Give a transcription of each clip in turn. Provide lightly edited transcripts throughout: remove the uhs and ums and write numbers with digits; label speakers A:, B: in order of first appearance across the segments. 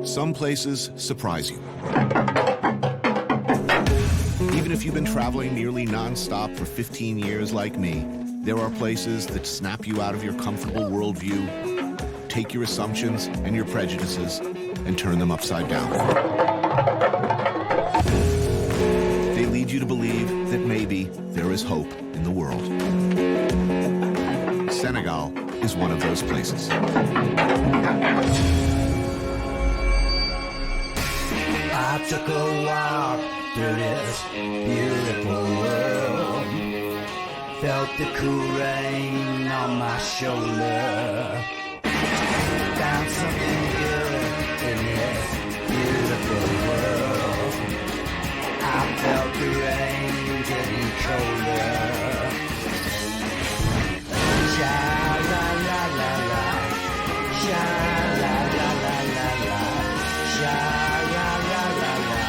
A: Some places surprise you. Even if you've been traveling nearly non-stop for 15 years like me, there are places that snap you out of your comfortable worldview, take your assumptions and your prejudices, and turn them upside down. They lead you to believe that maybe there is hope in the world. Senegal is one of those places.
B: I took a walk through this beautiful world, felt the cool rain on my shoulder, found something good in this beautiful world. I felt the rain getting colder. Sha-la-la-la-la, sha-la-la-la-la-la, sha-la-la-la-la,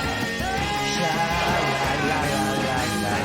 B: sha-la-la-la-la-la.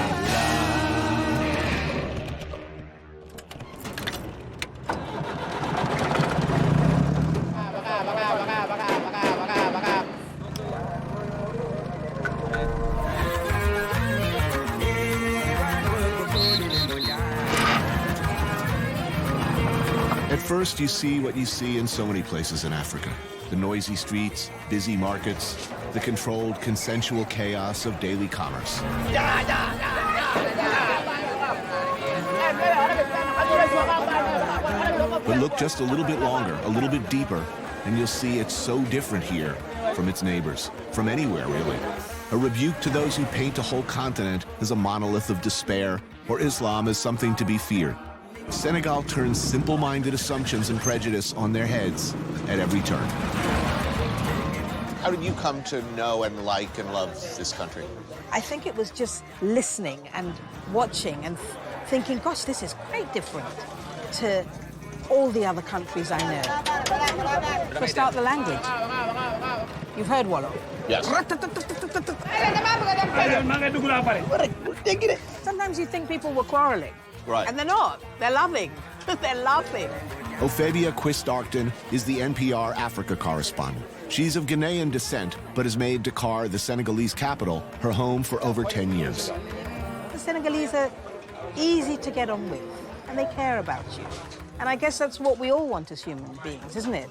A: At first, you see what you see in so many places in Africa. The noisy streets, busy markets, the controlled, consensual chaos of daily commerce. But look just a little bit longer, a little bit deeper, and you'll see it's so different here from its neighbors, from anywhere, really. A rebuke to those who paint a whole continent as a monolith of despair, or Islam as something to be feared. Senegal turns simple-minded assumptions and prejudice on their heads at every turn.
C: How did you come to know and like and love this country?
D: I think it was just listening and watching and thinking, gosh, this is quite different to all the other countries I know. For a start, the language. You've heard Wallo?
C: Yes.
D: Sometimes you think people were quarreling.
C: Right.
D: And they're not. They're loving. They're laughing.
A: Ofeibea Quist Arcton is the NPR Africa correspondent. She's of Ghanaian descent, but has made Dakar, the Senegalese capital, her home for over 10 years.
D: The Senegalese are easy to get on with, and they care about you. And I guess that's what we all want as human beings, isn't it?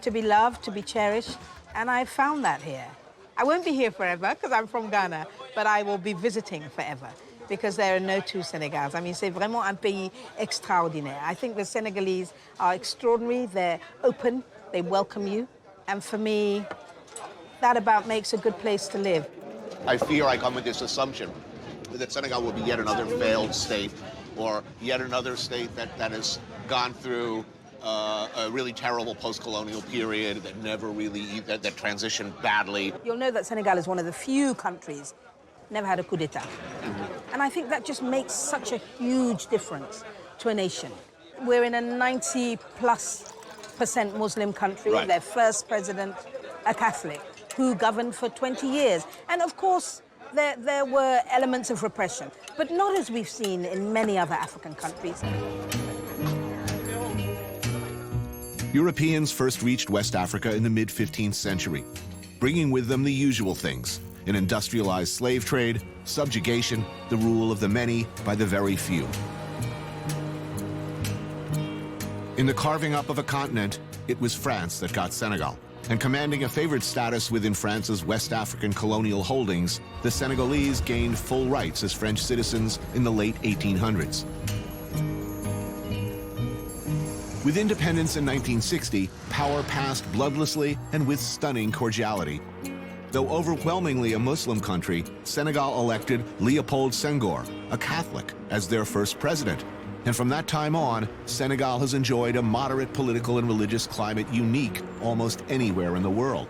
D: To be loved, to be cherished, and I found that here. I won't be here forever, because I'm from Ghana, but I will be visiting forever, because there are no two Senegals. I mean, c'est vraiment un pays extraordinaire. I think the Senegalese are extraordinary. They're open. They welcome you. And for me, that about makes a good place to live.
C: I fear I come with this assumption that Senegal will be yet another failed state, or yet another state that has gone through a really terrible post-colonial period that never really, that transitioned badly.
D: You'll know that Senegal is one of the few countries never had a coup d'etat. And I think that just makes such a huge difference to a nation. We're in a 90+% Muslim country.
C: Right.
D: Their first president, a Catholic, who governed for 20 years. And of course, there were elements of repression, but not as we've seen in many other African countries.
A: Europeans first reached West Africa in the mid-15th century, bringing with them the usual things: an industrialized slave trade, subjugation, the rule of the many by the very few. In the carving up of a continent, it was France that got Senegal. And commanding a favored status within France's West African colonial holdings, the Senegalese gained full rights as French citizens in the late 1800s. With independence in 1960, power passed bloodlessly and with stunning cordiality. Though overwhelmingly a Muslim country, Senegal elected Léopold Senghor, a Catholic, as their first president. And from that time on, Senegal has enjoyed a moderate political and religious climate unique almost anywhere in the world.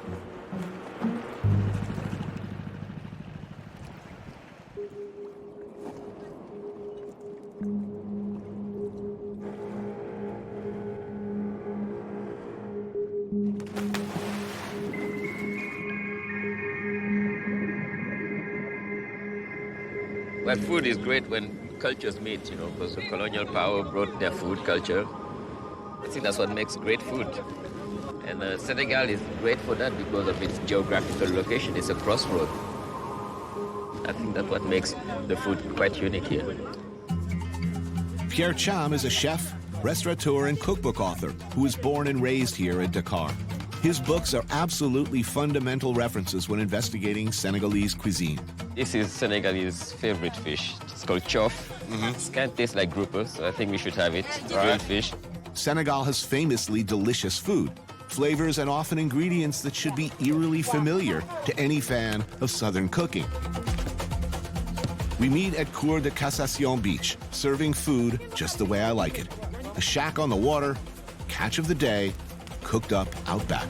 E: Well, food is great when cultures meet, you know, because the colonial power brought their food culture. I think that's what makes great food. And Senegal is great for that because of its geographical location. It's a crossroad. I think that's what makes the food quite unique here.
A: Pierre Cham is a chef, restaurateur, and cookbook author who was born and raised here in Dakar. His books are absolutely fundamental references when investigating Senegalese cuisine.
E: This is Senegalese favorite fish. It's called chof. It kind of tastes like grouper, so I think we should have it. Grilled fish.
A: Senegal has famously delicious food, flavors and often ingredients that should be eerily familiar to any fan of Southern cooking. We meet at Cour de Cassation Beach, serving food just the way I like it. A shack on the water, catch of the day, cooked up out back.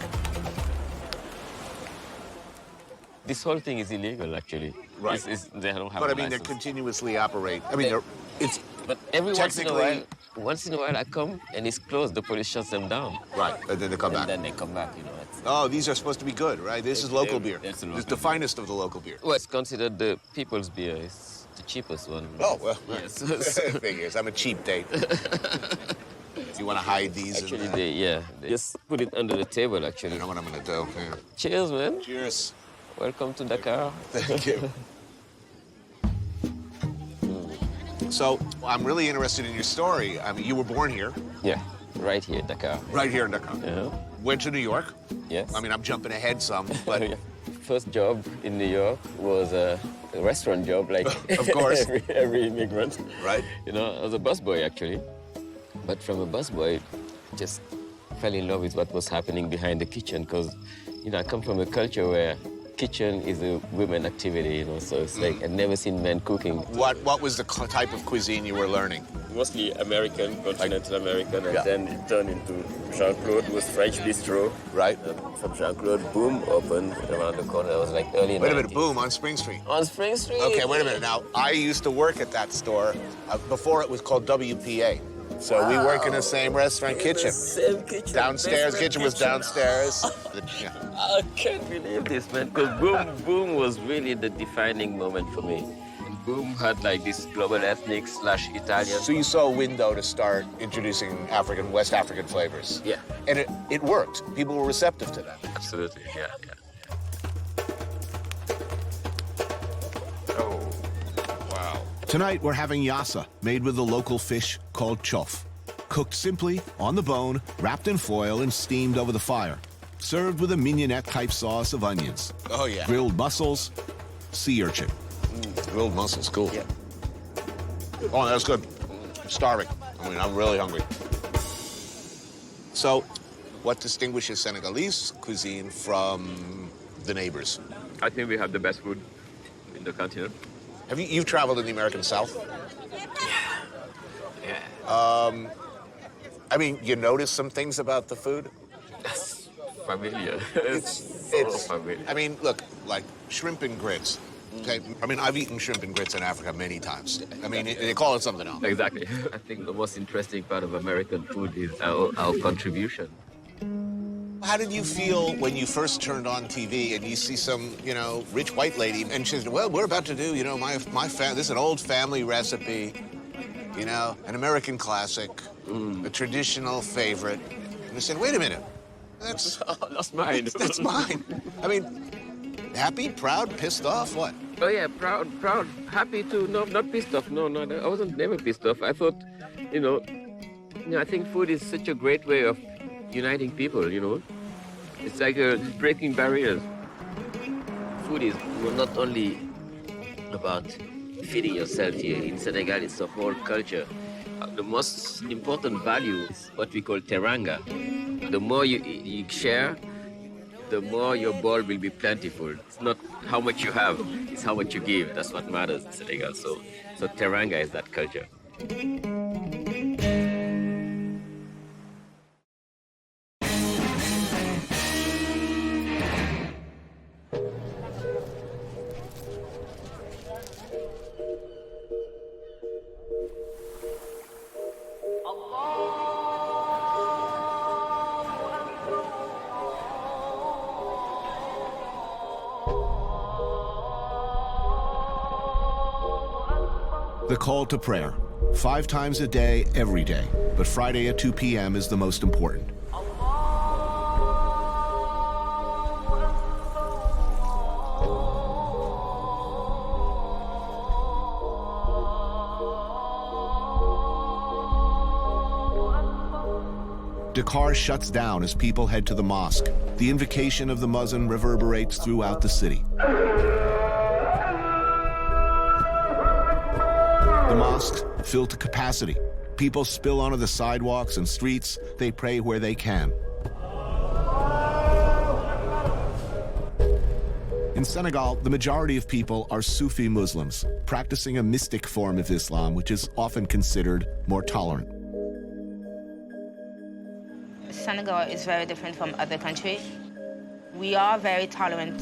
E: This whole thing is illegal, actually.
C: Right.
E: They don't have
C: But
E: a
C: I mean, they
E: license.
C: continuously operate. I mean, it's
E: But every once in a
C: technically-
E: while I come and it's closed, the police shuts them down.
C: right, and then they come
E: And
C: back.
E: then they come back, you know.
C: Oh, these are supposed to be good, right? This is local beer.
E: It's
C: It's
E: local
C: the finest of the local beer.
E: Well, it's considered the people's beer. It's the cheapest one.
C: Oh, well,
E: Yes.
C: figures. I'm a cheap date. You want to hide these?
E: Actually, they just put it under the table, actually.
C: You know what I'm going to do? Yeah.
E: Cheers, man.
C: Cheers.
E: Welcome to Dakar.
C: Thank you. So, I'm really interested in your story. I mean, you were born here,
E: Yeah, right here, Dakar.
C: right here in Dakar.
E: Yeah.
C: Went to New York.
E: Yes.
C: I mean, I'm jumping ahead some, but
E: First job in New York was a restaurant job, like
C: Of course.
E: every immigrant.
C: Right.
E: You know, I was a busboy actually, but from a busboy, just fell in love with what was happening behind the kitchen because, you know, I come from a culture where kitchen is a women activity, you know, so it's like I'd never seen men cooking.
C: what was the type of cuisine you were learning?
E: Mostly American, continental American, and
C: Yeah.
E: then it turned into Jean-Claude was French bistro.
C: Right.
E: From Jean-Claude, boom, opened around the corner. It was like early
C: Wait a minute,
E: 90s.
C: boom, on Spring Street.
E: On Spring Street.
C: Okay, wait a minute. Now, I used to work at that store. Before it was called WPA. So we work in the same restaurant kitchen.
E: Same kitchen.
C: Downstairs,
E: basement
C: kitchen was downstairs. Yeah.
E: I can't believe this, man, because Boom was really the defining moment for me. Boom had like this global ethnic / Italian.
C: So you saw a window to start introducing West African flavors.
E: Yeah.
C: And it worked. People were receptive to that.
E: Absolutely, yeah.
C: Oh, wow.
A: Tonight, we're having yassa, made with the local fish called chof. Cooked simply, on the bone, wrapped in foil, and steamed over the fire. Served with a mignonette-type sauce of onions.
C: Oh, yeah.
A: Grilled mussels, sea urchin.
C: Grilled mussels, cool. Yeah. Oh, that's good. I'm starving. I mean, I'm really hungry. So, what distinguishes Senegalese cuisine from the neighbors?
E: I think we have the best food in the continent.
C: You've traveled in the American South?
E: Yeah.
C: I mean, you notice some things about the food?
E: That's familiar.
C: It's
E: familiar.
C: I mean, look, like shrimp and grits. Okay, I mean, I've eaten shrimp and grits in Africa many times. I mean, they call it something else.
E: Exactly. I think the most interesting part of American food is our contribution.
C: How did you feel when you first turned on TV and you see some, rich white lady and she says, well, we're about to do, this is an old family recipe, an American classic, a traditional favorite. And I said, wait a minute, that's
E: mine.
C: that's mine. I mean, happy, proud, pissed off, what?
E: Oh yeah, proud, happy too. No, not pissed off. No, I wasn't never pissed off. I thought, I think food is such a great way of uniting people, It's like breaking barriers. Food is not only about feeding yourself here. In Senegal, it's a whole culture. The most important value is what we call teranga. The more you share, the more your bowl will be plentiful. It's not how much you have, it's how much you give. That's what matters in Senegal. So teranga is that culture.
A: The call to prayer, 5 times a day, every day, but Friday at 2 p.m. is the most important. Dakar shuts down as people head to the mosque. The invocation of the muezzin reverberates throughout the city. The mosques fill to capacity. People spill onto the sidewalks and streets. They pray where they can. In Senegal, the majority of people are Sufi Muslims, practicing a mystic form of Islam, which is often considered more tolerant.
F: Senegal is very different from other countries. We are very tolerant.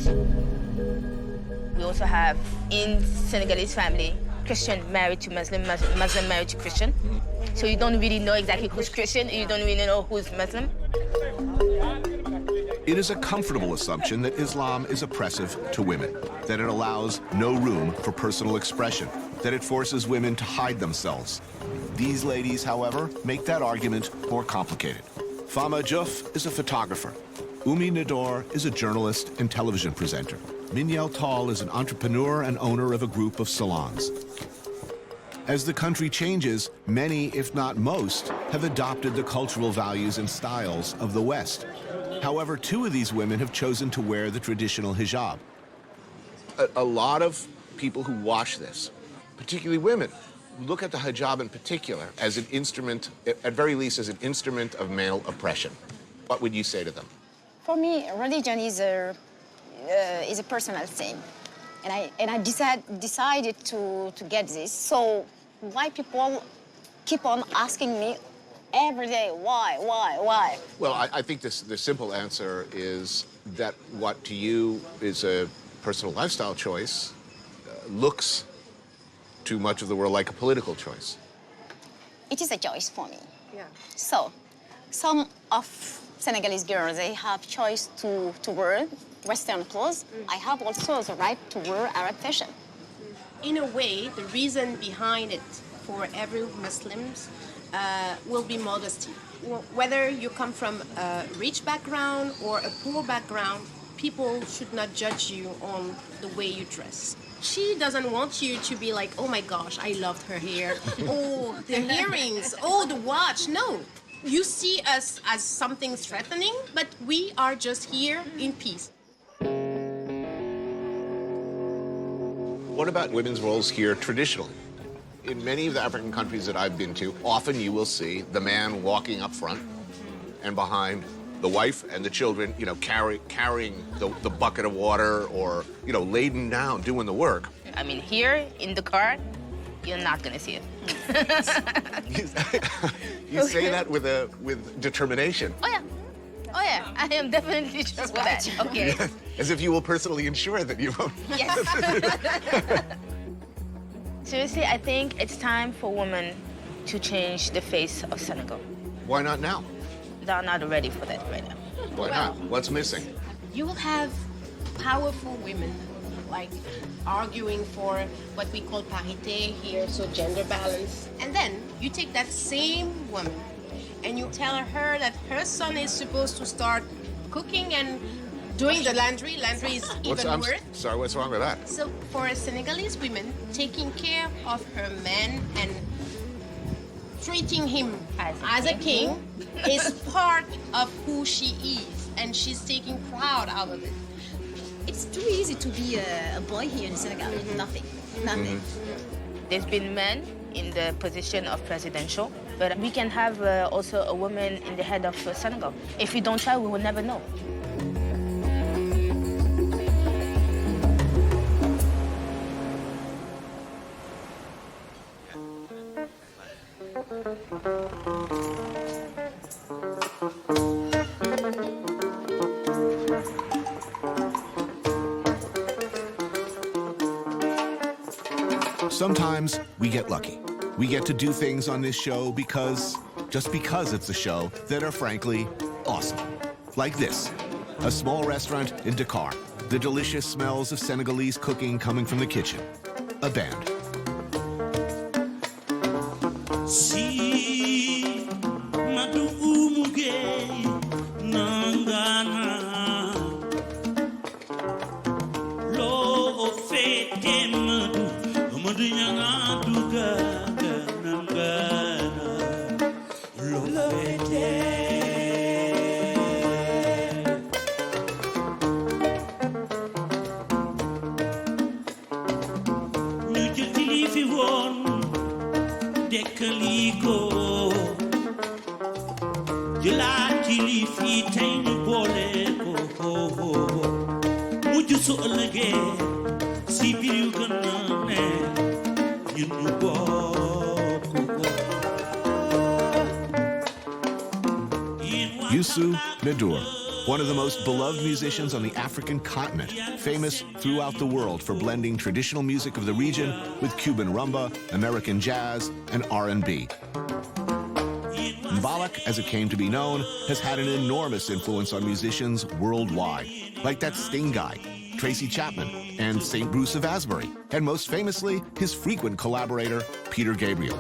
F: We also have, in Senegalese family, Christian married to Muslim, Muslim married to Christian. So you don't really know exactly who's Christian, and you don't really know who's Muslim.
A: It is a comfortable assumption that Islam is oppressive to women, that it allows no room for personal expression, that it forces women to hide themselves. These ladies, however, make that argument more complicated. Fama Diouf is a photographer. Youssou N'Dour is a journalist and television presenter. Mignel Tall is an entrepreneur and owner of a group of salons. As the country changes, many, if not most, have adopted the cultural values and styles of the West. However, 2 of these women have chosen to wear the traditional hijab.
C: A lot of people who watch this, particularly women, look at the hijab in particular as an instrument, at very least as an instrument of male oppression. What would you say to them?
G: For me, religion is a personal thing, and I decided to get this. So why people keep on asking me every day, why?
C: Well, I think the simple answer is that what to you is a personal lifestyle choice looks to much of the world like a political choice.
G: It is a choice for me. Yeah. So some of Senegalese girls, they have choice to wear Western clothes. I have also the right to wear Arab fashion.
H: In a way, the reason behind it for every Muslims will be modesty. Whether you come from a rich background or a poor background, people should not judge you on the way you dress. She doesn't want you to be like, oh my gosh, I loved her hair. Oh, the earrings. Oh, the watch. No. You see us as something threatening, but we are just here in peace.
C: What about women's roles here traditionally? In many of the African countries that I've been to, often you will see the man walking up front and behind the wife and the children, you know, carrying the bucket of water or, you know, laden down, doing the work.
F: I mean, here in Dakar, you're not gonna see it.
C: You say that with determination.
F: Oh yeah, I am definitely sure for that. Okay.
C: As if you will personally ensure that you won't.
F: Yes. Seriously, I think it's time for women to change the face of Senegal.
C: Why not now?
F: They're not ready for that right now.
C: Why not? What's missing?
H: You will have powerful women, like arguing for what we call parité here, so gender balance. And then you take that same woman and you tell her that her son is supposed to start cooking and doing the laundry. Laundry is even worse.
C: Sorry, what's wrong with that?
H: So for a Senegalese woman, taking care of her man and treating him as a king is part of who she is, and she's taking pride out of it.
G: It's too easy to be a boy here in Senegal. Nothing.
F: There's been men in the position of presidential, but we can have also a woman in the head of Senegal. If we don't try, we will never know.
A: Sometimes we get lucky. We get to do things on this show just because it's a show that are frankly awesome. Like this, a small restaurant in Dakar, the delicious smells of Senegalese cooking coming from the kitchen, a band.
I: Si madu umuge nangana lo fete madu nyanga duga nangana lo fete. Kaliko Jelati fi tain bole ko muju so lege si biru ganane yunu
A: Youssou N'Dour, one of the most beloved musicians on the African continent, famous throughout the world for blending traditional music of the region with Cuban rumba, American jazz, and R&B. Mbalax, as it came to be known, has had an enormous influence on musicians worldwide, like that Sting guy, Tracy Chapman, and St. Bruce of Asbury, and most famously, his frequent collaborator, Peter Gabriel.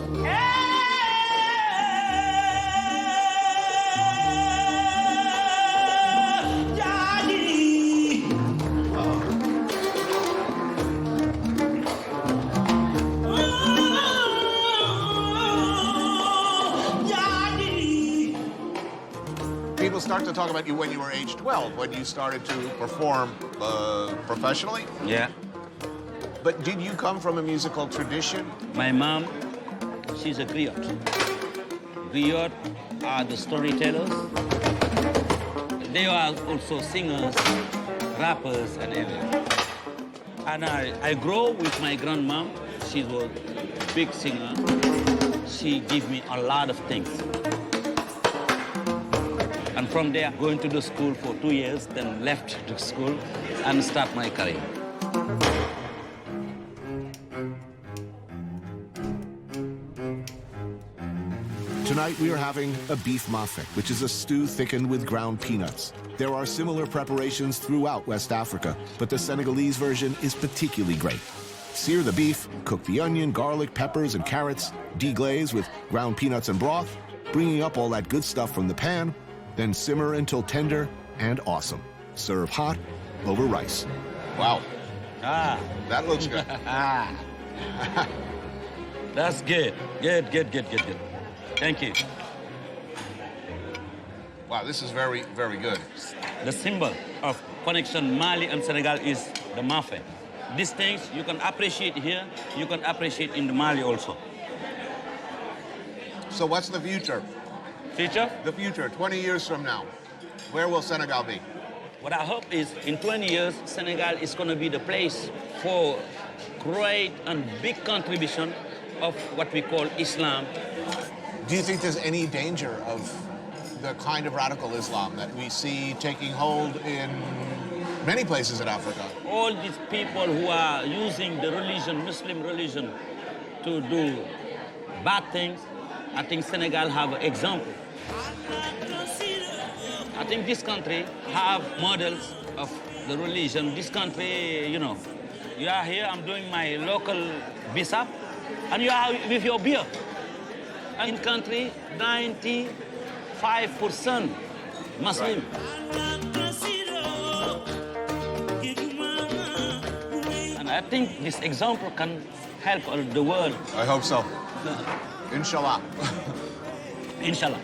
C: People start to talk about you when you were age 12, when you started to perform professionally.
I: Yeah.
C: But did you come from a musical tradition?
I: My mom, she's a griot. Griot are the storytellers. They are also singers, rappers, and everything. And I grow with my grandmom. She was a big singer. She gave me a lot of things. And from there, going to the school for 2 years, then left the school and start my career.
A: Tonight we are having a beef mafe, which is a stew thickened with ground peanuts. There are similar preparations throughout West Africa, but the Senegalese version is particularly great. Sear the beef, cook the onion, garlic, peppers, and carrots, deglaze with ground peanuts and broth, bringing up all that good stuff from the pan, then simmer until tender and awesome. Serve hot over rice.
C: Wow.
I: Ah.
C: That looks good.
I: That's good. Good. Thank you.
C: Wow, this is very, very good.
I: The symbol of connection Mali and Senegal is the mafe. These things you can appreciate here, you can appreciate in the Mali also.
C: So what's the future?
I: Future?
C: The future, 20 years from now. Where will Senegal be?
I: What I hope is in 20 years, Senegal is going to be the place for great and big contribution of what we call Islam.
C: Do you think there's any danger of the kind of radical Islam that we see taking hold in many places in Africa?
I: All these people who are using the religion, Muslim religion, to do bad things, I think Senegal have an example. I think this country have models of the religion. This country, you know, you are here, I'm doing my local bisap, and you are with your beer. In country, 95% Muslim. And I think this example can help the world.
C: I hope so. Inshallah.
I: Inshallah.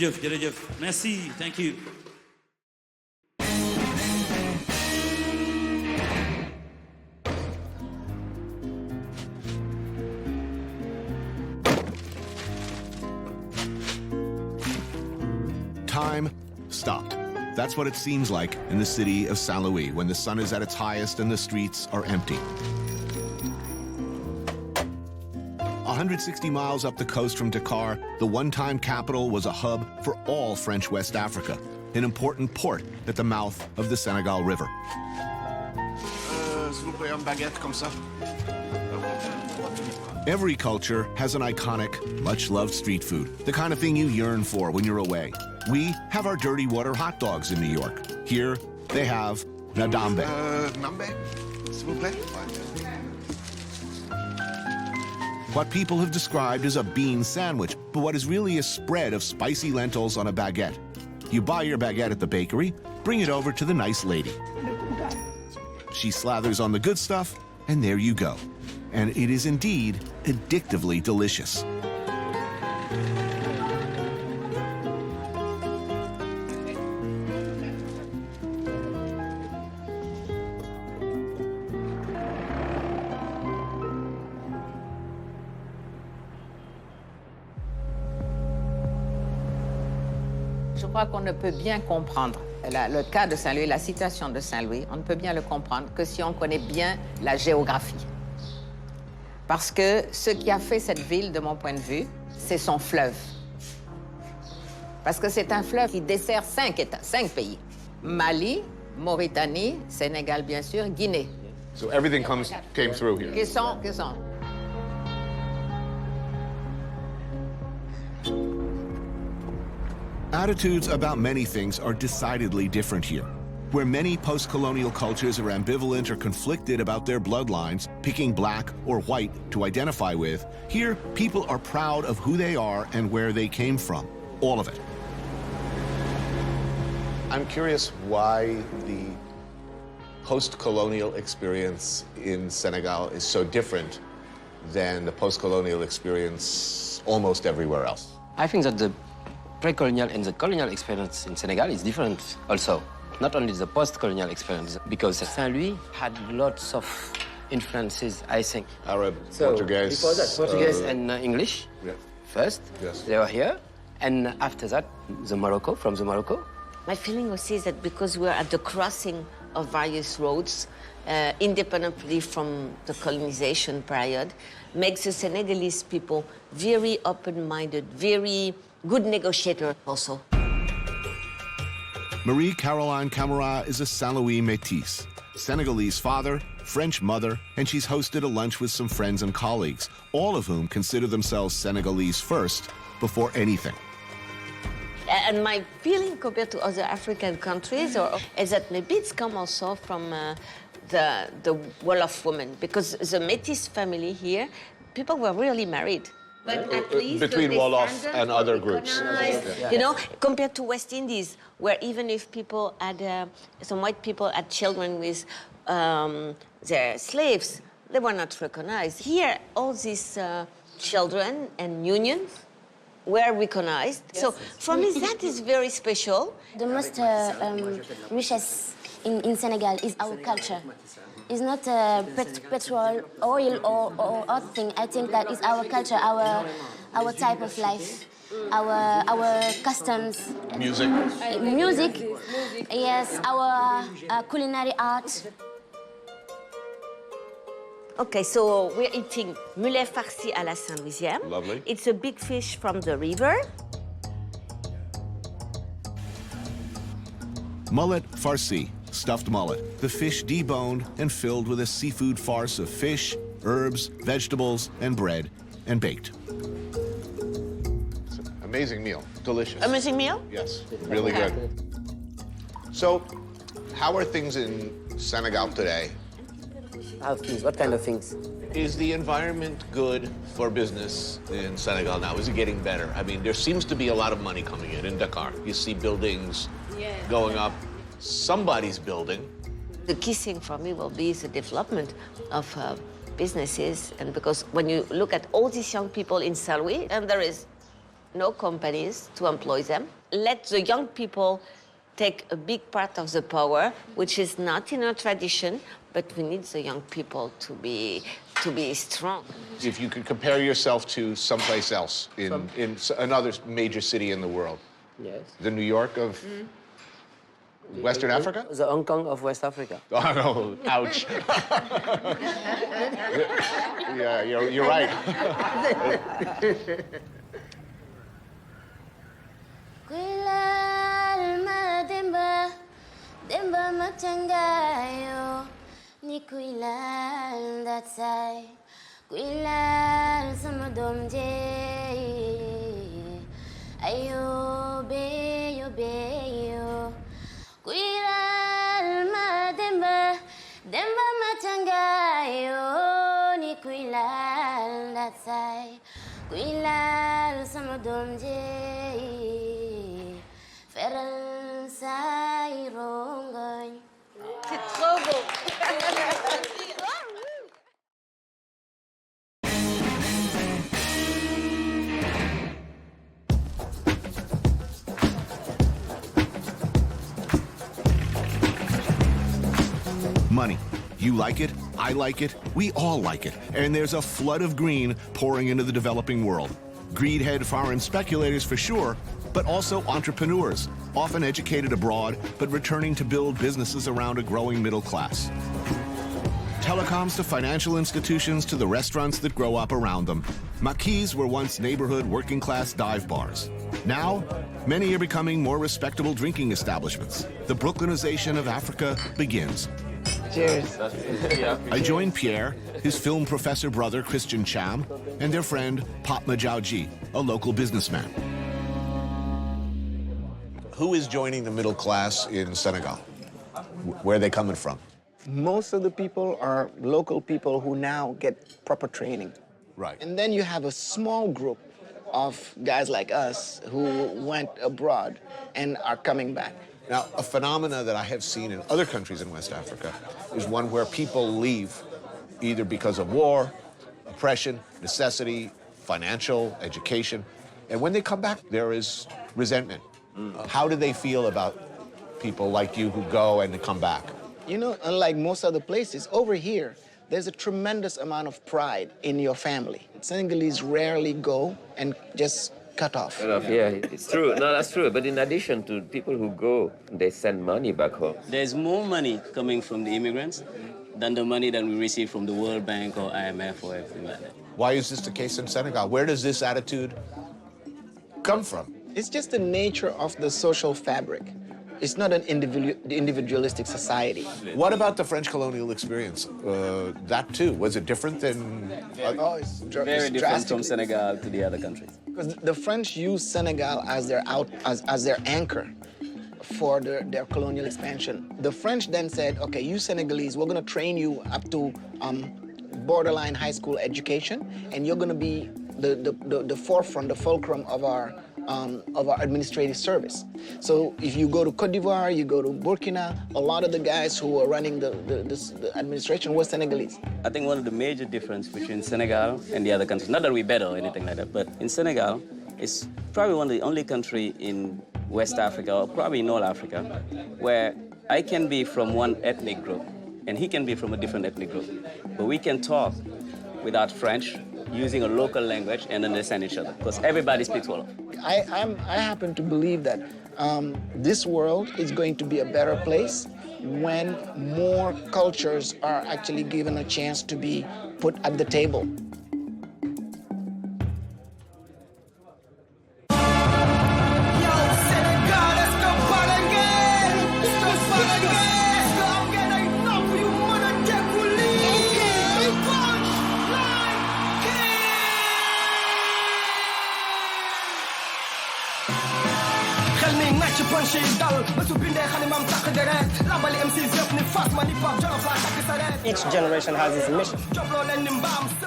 I: Jerejef. Merci. Thank you.
A: Time stopped. That's what it seems like in the city of Saint Louis when the sun is at its highest and the streets are empty. 160 miles up the coast from Dakar, the one-time capital was a hub for all French West Africa, an important port at the mouth of the Senegal River.
J: S'il vous
C: un baguette comme ça.
A: Every culture has an iconic, much-loved street food, the kind of thing you yearn for when you're away. We have our dirty water hot dogs in New York. Here, they have Ndambe.
C: Nambe, s'il vous plaît.
A: What people have described as a bean sandwich, but what is really a spread of spicy lentils on a baguette. You buy your baguette at the bakery, bring it over to the nice lady. She slathers on the good stuff, and there you go. And it is indeed addictively delicious.
J: Je crois qu'on ne peut bien comprendre le cas de Saint-Louis, la situation de Saint-Louis, on ne peut bien le comprendre que si on connaît bien la géographie. Parce que ce qui a fait cette ville, de mon point de vue, c'est son fleuve. Parce que c'est un fleuve qui dessert 5 pays. Mali, Mauritanie, Sénégal, bien sûr, Guinée.
C: So everything came through here.
J: Qui sont.
A: Attitudes about many things are decidedly different here. Where many post-colonial cultures are ambivalent or conflicted about their bloodlines, picking black or white to identify with, here people are proud of who they are and where they came from. All of it.
C: I'm curious why the post-colonial experience in Senegal is so different than the post-colonial experience almost everywhere else.
K: I think that the pre-colonial and the colonial experience in Senegal is different also. Not only the post-colonial experience, because Saint-Louis had lots of influences, I think.
C: Arab, Portuguese.
K: Before that, Portuguese and English first.
C: Yes.
K: They were here. And after that, from the Morocco.
L: My feeling also is that because we're at the crossing of various roads, independently from the colonization period, makes the Senegalese people very open-minded, very good negotiator also.
A: Marie-Caroline Camara is a Saint-Louis métisse. Senegalese father, French mother, and she's hosted a lunch with some friends and colleagues, all of whom consider themselves Senegalese first, before anything.
L: And my feeling compared to other African countries is that maybe it's come also from the Wolof women, because the Métis family here, people were really married. But at least
C: between Wolof and other groups.
L: You know, compared to West Indies, where even if people had, some white people had children with their slaves, they were not recognized. Here, all these children and unions were recognized. Yes. So for me, that is very special.
M: The most richest in Senegal is our culture. It's not petrol, oil, or other thing. I think that is our culture, our type of life, our customs.
C: Music.
M: Music, yes, our culinary art.
L: Okay, so we're eating mulet farci à la Saint-Louisienne.
C: Lovely.
L: It's a big fish from the river.
A: Mullet farci, stuffed mullet, the fish deboned and filled with a seafood farce of fish, herbs, vegetables, and bread, and baked.
C: It's an amazing meal, delicious.
L: Amazing meal?
C: Yes, really good. So, how are things in Senegal today?
K: How things? What kind of things?
C: Is the environment good for business in Senegal now? Is it getting better? I mean, there seems to be a lot of money coming in Dakar. You see buildings going up. Somebody's building.
L: The key thing for me will be the development of businesses. And because when you look at all these young people in Saint-Louis, and there is no companies to employ them, let the young people take a big part of the power, which is not in our tradition, but we need the young people to be strong.
C: If you could compare yourself to someplace else in another major city in the world.
K: Yes.
C: The New York of Western Africa?
K: The Hong Kong of West Africa.
C: Oh, no, ouch. Yeah, you're right.
M: ni kuy laal that side, kuy laal sama doom jee, ayo be yo, kuy laal ma demba, demba ma tangayo, ni kuy laal that side, kuy laal sama doom jee, feral say rongoñ.
L: C'est trop beau.
A: Money. You like it, I like it, we all like it. And there's a flood of green pouring into the developing world. Greed-head foreign speculators for sure, but also entrepreneurs, often educated abroad, but returning to build businesses around a growing middle class. Telecoms to financial institutions to the restaurants that grow up around them. Maquis were once neighborhood working-class dive bars. Now, many are becoming more respectable drinking establishments. The Brooklynization of Africa begins.
B: Cheers.
A: I joined Pierre, his film professor brother Pierre Cham, and their friend Patma Jauji, a local businessman.
C: Who is joining the middle class in Senegal? Where are they coming from?
N: Most of the people are local people who now get proper training.
C: Right.
N: And then you have a small group of guys like us who went abroad and are coming back.
C: Now, a phenomena that I have seen in other countries in West Africa is one where people leave either because of war, oppression, necessity, financial, education, and when they come back, there is resentment. How do they feel about people like you who go and come back?
N: You know, unlike most other places, over here, there's a tremendous amount of pride in your family. Senegalese rarely go and just cut off.
E: Yeah, it's true. No, that's true. But in addition to people who go, they send money back home.
O: There's more money coming from the immigrants than the money that we receive from the World Bank or IMF or everything like that.
C: Why is this the case in Senegal? Where does this attitude come from?
N: It's just the nature of the social fabric. It's not an individualistic society.
C: What about the French colonial experience? That too, was it different than?
N: It's
O: very different from Senegal to the other countries.
N: Because the French used Senegal as their as their anchor for their colonial expansion. The French then said, okay, you Senegalese, we're gonna train you up to borderline high school education, and you're gonna be the forefront, the fulcrum of our administrative service. So if you go to Cote d'Ivoire, you go to Burkina, a lot of the guys who are running the administration were Senegalese.
O: I think one of the major differences between Senegal and the other countries, not that we're better or anything like that, but in Senegal, it's probably one of the only countries in West Africa, or probably in all Africa, where I can be from one ethnic group and he can be from a different ethnic group. But we can talk without French, using a local language and understand each other, because everybody speaks Wolof.
N: I happen to believe that this world is going to be a better place when more cultures are actually given a chance to be put at the table.
P: Each generation has its mission.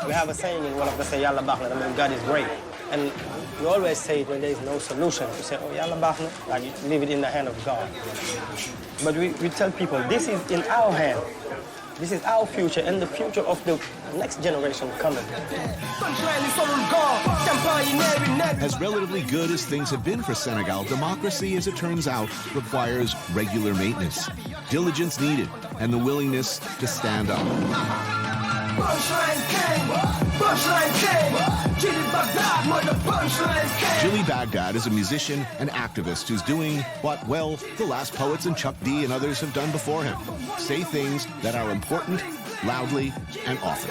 P: We have a saying in one of the say, Yalla Bakhna, that means God is great. And we always say it when there is no solution. We say, oh, Yalla Bakhna, like you leave it in the hand of God. But we tell people, this is in our hand. This is our future and the future of the next generation coming.
A: As relatively good as things have been for Senegal, democracy, as it turns out, requires regular maintenance, diligence needed, and the willingness to stand up. Jilly Baghdad is a musician and activist who's doing what, well, the last poets and Chuck D and others have done before him. Say things that are important, loudly, and often.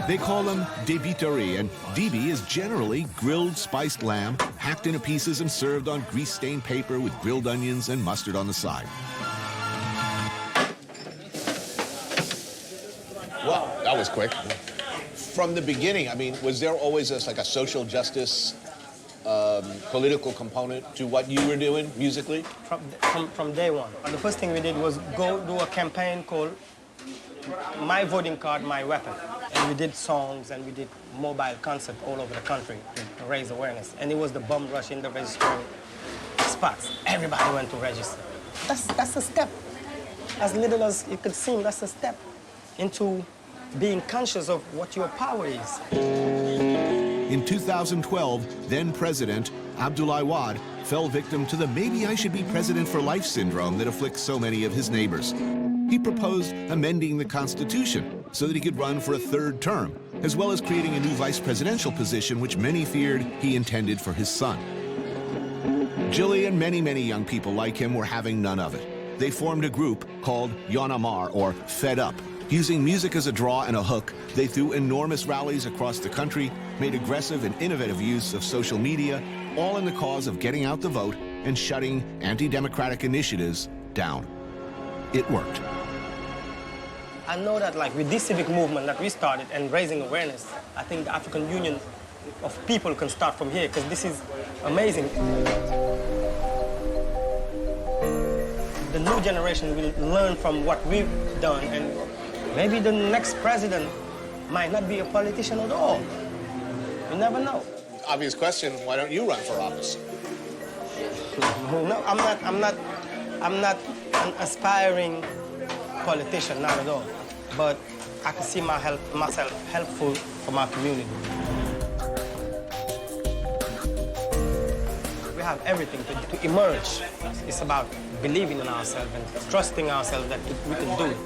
A: They call them débiterie, and débi is generally grilled spiced lamb, hacked into pieces and served on grease-stained paper with grilled onions and mustard on the side.
C: Well, that was quick. From the beginning, I mean, was there always like a social justice political component to what you were doing musically?
P: From day one. The first thing we did was go do a campaign called My Voting Card, My Weapon. And we did songs and we did mobile concerts all over the country to raise awareness. And it was the bum rush in the registering spots. Everybody went to register. That's a step. As little as it could seem, that's a step into being conscious of what your power is.
A: In 2012, then-President Abdoulaye Wade fell victim to the maybe I should be president for life syndrome that afflicts so many of his neighbors. He proposed amending the Constitution so that he could run for a third term, as well as creating a new vice presidential position which many feared he intended for his son. Jilly and many young people like him were having none of it. They formed a group called Y'en a marre, or Fed Up. Using music as a draw and a hook, they threw enormous rallies across the country, made aggressive and innovative use of social media, all in the cause of getting out the vote and shutting anti-democratic initiatives down. It worked.
P: I know that like with this civic movement that we started and raising awareness, I think the African Union of people can start from here because this is amazing. The new generation will learn from what we've done, and maybe the next president might not be a politician at all. You never know.
C: Obvious question, why don't you run for office?
P: No, I'm not an aspiring politician, not at all. But I can see myself helpful for my community. We have everything to emerge. It's about believing in ourselves and trusting ourselves that we can do it.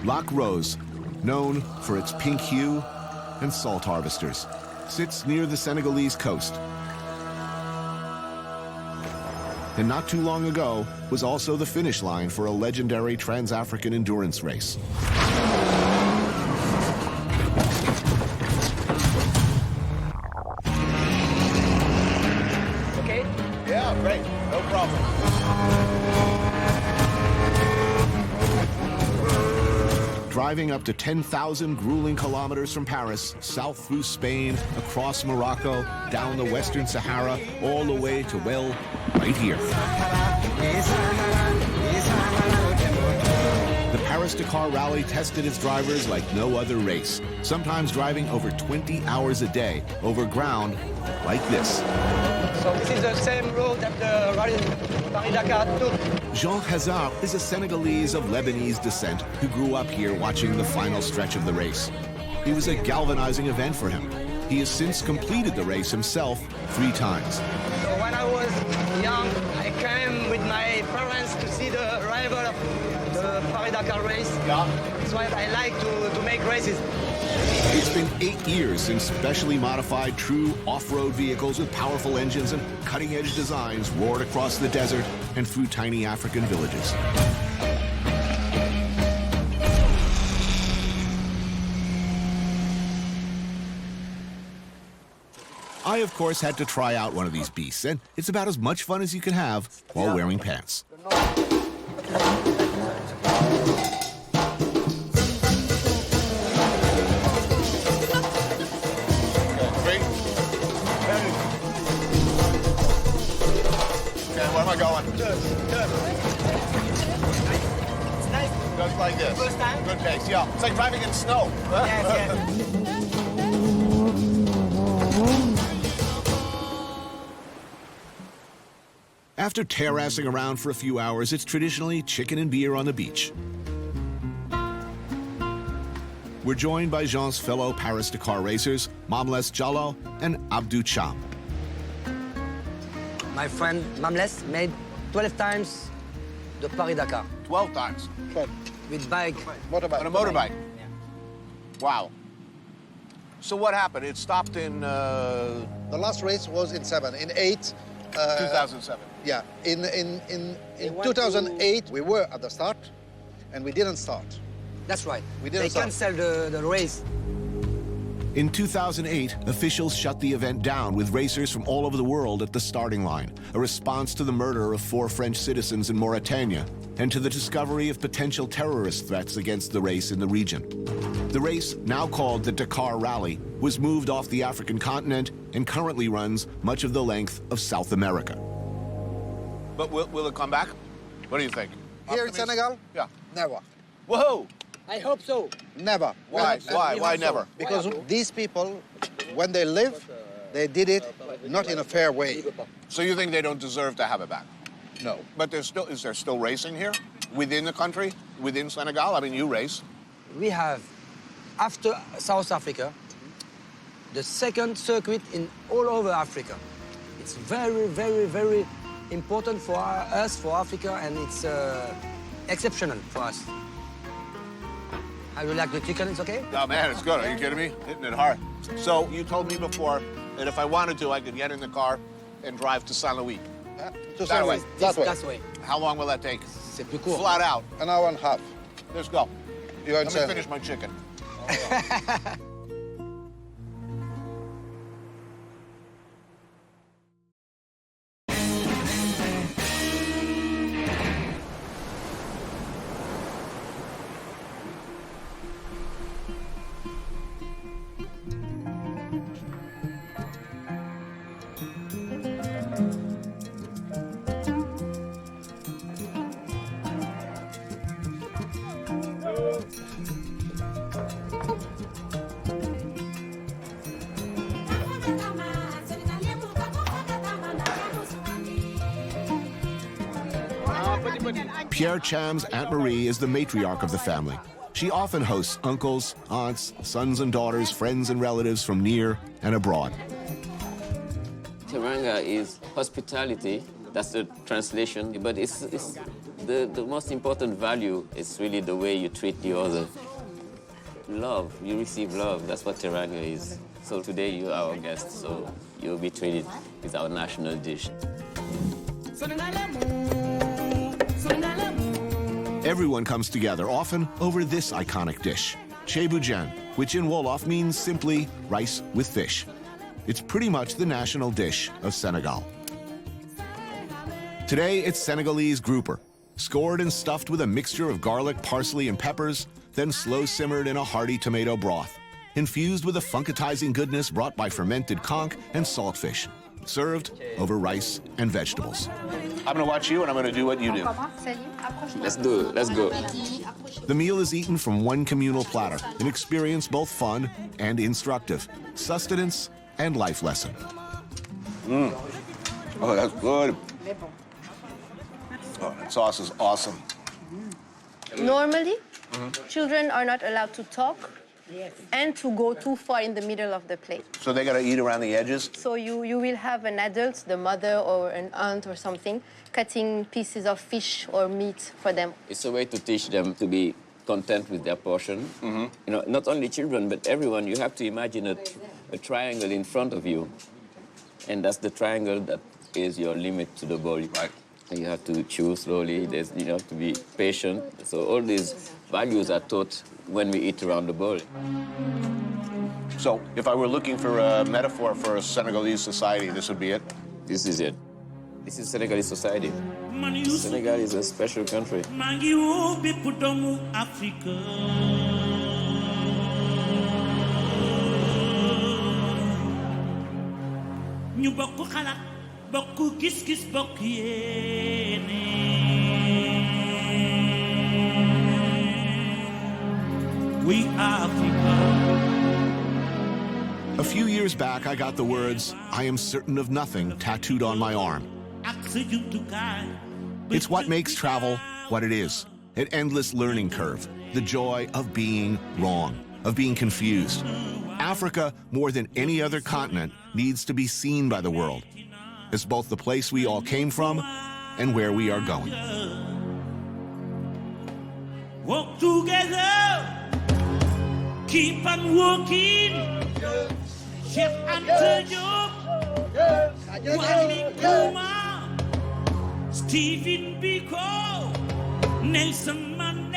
A: Lac Rose, known for its pink hue and salt harvesters, sits near the Senegalese coast. And not too long ago was also the finish line for a legendary trans-African endurance race.
C: Okay? Yeah, great. No problem.
A: Driving up to 10,000 grueling kilometers from Paris, south through Spain, across Morocco, down the Western Sahara, all the way to, well, right here. The Paris-Dakar Rally tested its drivers like no other race, sometimes driving over 20 hours a day over ground like this.
P: So this is the same road that the rally Paris-Dakar took.
A: Jean Hazard is a Senegalese of Lebanese descent who grew up here watching the final stretch of the race. It was a galvanizing event for him. He has since completed the race himself 3 times.
P: So when I was young, I came with my parents to see the arrival of the Paris-Dakar race.
C: Yeah.
P: That's why I like to make races.
A: It's been 8 years since specially modified true off-road vehicles with powerful engines and cutting-edge designs roared across the desert and through tiny African villages. I, of course, had to try out one of these beasts, and it's about as much fun as you can have while wearing pants.
C: Where am I going?
P: Good. It's nice.
C: Just like this.
P: First time?
C: Good pace, yeah. It's like driving in snow.
A: After terrassing around for a few hours, it's traditionally chicken and beer on the beach. We're joined by Jean's fellow Paris-Dakar racers, Mamles Jallo and Abdou Cham.
Q: My friend Mamles made 12 times the Paris-Dakar.
C: 12 times?
Q: With bike.
C: Motorbike. On a motorbike? Yeah. Wow. So what happened? It stopped in...
R: The last race was in 7. In 8...
C: 2007.
R: Yeah. In 2008, we were at the start, and we didn't start.
Q: That's right.
R: We didn't start.
Q: They canceled the race.
A: In 2008, officials shut the event down with racers from all over the world at the starting line, a response to the murder of 4 French citizens in Mauritania and to the discovery of potential terrorist threats against the race in the region. The race, now called the Dakar Rally, was moved off the African continent and currently runs much of the length of South America.
C: But will it come back? What do you think?
R: Here in Senegal?
C: Yeah.
R: Never.
C: Whoa!
Q: I hope so.
R: Never.
C: Why? Why never?
R: Because these people, when they live, they did it not in a fair way.
C: So you think they don't deserve to have it back?
R: No.
C: But is there still racing here? Within the country? Within Senegal? I mean, you race.
Q: We have, after South Africa, the second circuit in all over Africa. It's very, very, very important for us, for Africa, and it's exceptional for us. How do you like the chicken? It's okay?
C: Oh, man, it's good. Are you kidding me? Hitting it hard. So you told me before that if I wanted to, I could get in the car and drive to Saint Louis.
R: To Saint Louis. That way.
C: How long will that take?
Q: C'est plus court.
C: Flat out.
R: An hour and a half.
C: Let's go.
R: Let
C: me finish my chicken.
A: Pierre Cham's Aunt Marie is the matriarch of the family. She often hosts uncles, aunts, sons and daughters, friends and relatives from near and abroad.
E: Teranga is hospitality. That's the translation. But it's the most important value is really the way you treat the other. Love. You receive love. That's what Teranga is. So today you are our guest, so you'll be treated with our national dish.
A: Everyone comes together, often over this iconic dish, Thieboudienne, which in Wolof means simply rice with fish. It's pretty much the national dish of Senegal. Today, it's Senegalese grouper, scored and stuffed with a mixture of garlic, parsley, and peppers, then slow-simmered in a hearty tomato broth, infused with a funkatizing goodness brought by fermented conch and saltfish, served over rice and vegetables.
C: I'm going to watch you, and I'm going to do what you do.
E: Let's do it. Let's go.
A: The meal is eaten from one communal platter, an experience both fun and instructive, sustenance and life lesson.
C: Oh, that's good. Oh, that sauce is awesome.
H: Normally, children are not allowed to talk and to go too far in the middle of the plate.
C: So they got to eat around the edges?
H: So you will have an adult, the mother or an aunt or something, cutting pieces of fish or meat for them.
E: It's a way to teach them to be content with their portion. You know, not only children, but everyone. You have to imagine a triangle in front of you, and that's the triangle that is your limit to the bowl. Right. You have to chew slowly. You have to be patient. So all these values are taught when we eat around the bowl.
C: So if I were looking for a metaphor for a Senegalese society, this would be it?
E: This is it. This is Senegalese society. Senegal is a special country.
S: ñu bokk xalaat bokk gis-gis bokk yéene
A: A few years back, I got the words, "I am certain of nothing," tattooed on my arm. It's what makes travel what it is, an endless learning curve, the joy of being wrong, of being confused. Africa, more than any other continent, needs to be seen by the world as both the place we all came from and where we are going.
S: Walk together, keep on walking. Chef Antonio, Wally Kuma, Stephen Biko, Nelson Mandela.